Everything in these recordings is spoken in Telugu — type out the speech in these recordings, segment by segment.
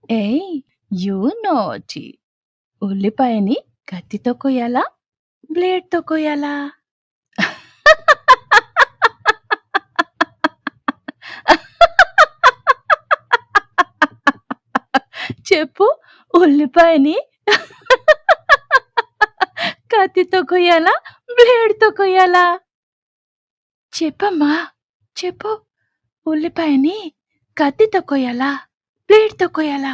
ఏయ్! You naughty! ఉల్లిపాయని కత్తితో కొయ్యాలా? బ్లేడ్‌తో కొయ్యాలా? చెప్పు. ఉల్లిపాయని కత్తితో కొయ్యాలా? బ్లేడ్‌తో కొయ్యాలా? చెప్పమ్మా. చెప్పు. ఉల్లిపాయని కత్తితో కొయ్యాలా? బ్లేడ్‌తో కొయ్యాలా?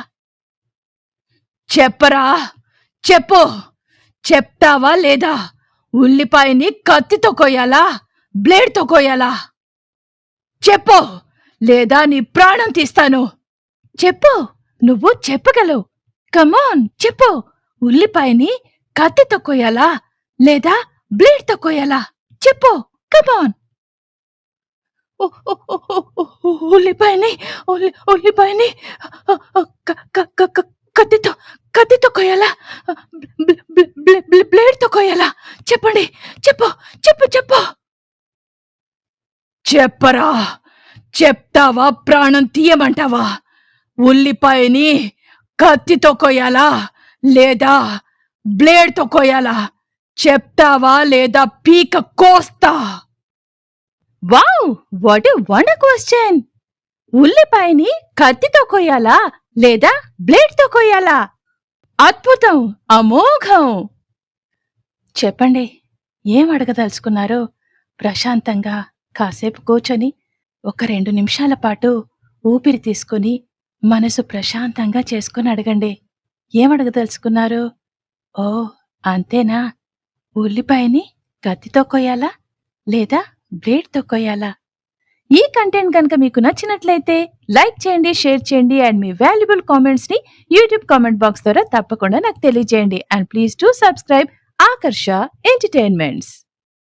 చెప్పరా! చెప్పు. చెప్తావా లేదా? ఉల్లిపాయని కత్తితో కొయ్యాలా? బ్లేడ్‌తో కొయ్యాలా? చెప్పు. లేదా నీ ప్రాణం తీస్తాను. చెప్పు. నువ్వు చెప్పగలవు. కమాన్ చెప్పు. ఉల్లిపాయని కత్తితో కొయ్యాలా? లేదా బ్లేడ్‌తో కొయ్యాలా? చెప్పు. కమాన్. ఉల్లిపాయని ఉల్లిపాయని క క క క కత్తితో కత్తితో కొయ్యాలా? బ్లేడ్‌తో కొయ్యాలా? చెప్పండి. చెప్పు. చెప్పు. చెప్పు. చెప్పరా! చెప్తావా? ప్రాణం తీయమంటావా? ఉల్లిపాయని కత్తితో కొయ్యాలా? లేదా బ్లేడ్‌తో కొయ్యాలా? చెప్తావా లేదా పీక కోస్తా? Wow! What a wonder question! ఉల్లిపాయని కత్తితో కొయ్యాలా? లేదా బ్లేడ్‌తో కొయ్యాలా? అద్భుతం! అమోఘం! చెప్పండి. ఏం అడగదలుచుకున్నారో ప్రశాంతంగా కాసేపు కూర్చొని ఒక 2 నిమిషాల పాటు ఊపిరి తీసుకొని మనసు ప్రశాంతంగా చేసుకొని అడగండి. ఏం అడగదలుచుకున్నారు? ఓహ్! అంతేనా? ఉల్లిపాయని కత్తితో కొయ్యాలా? లేదా బ్లేడ్‌తో కొయ్యాలా? ఈ కంటెంట్ గనుక మీకు నచ్చినట్లయితే లైక్ చేయండి, షేర్ చేయండి అండ్ మీ వాల్యుబుల్ కామెంట్స్‌ని యూట్యూబ్ కామెంట్ బాక్స్ ద్వారా తప్పకుండా నాకు తెలియజేయండి. And please do subscribe Aakarsha entertainments.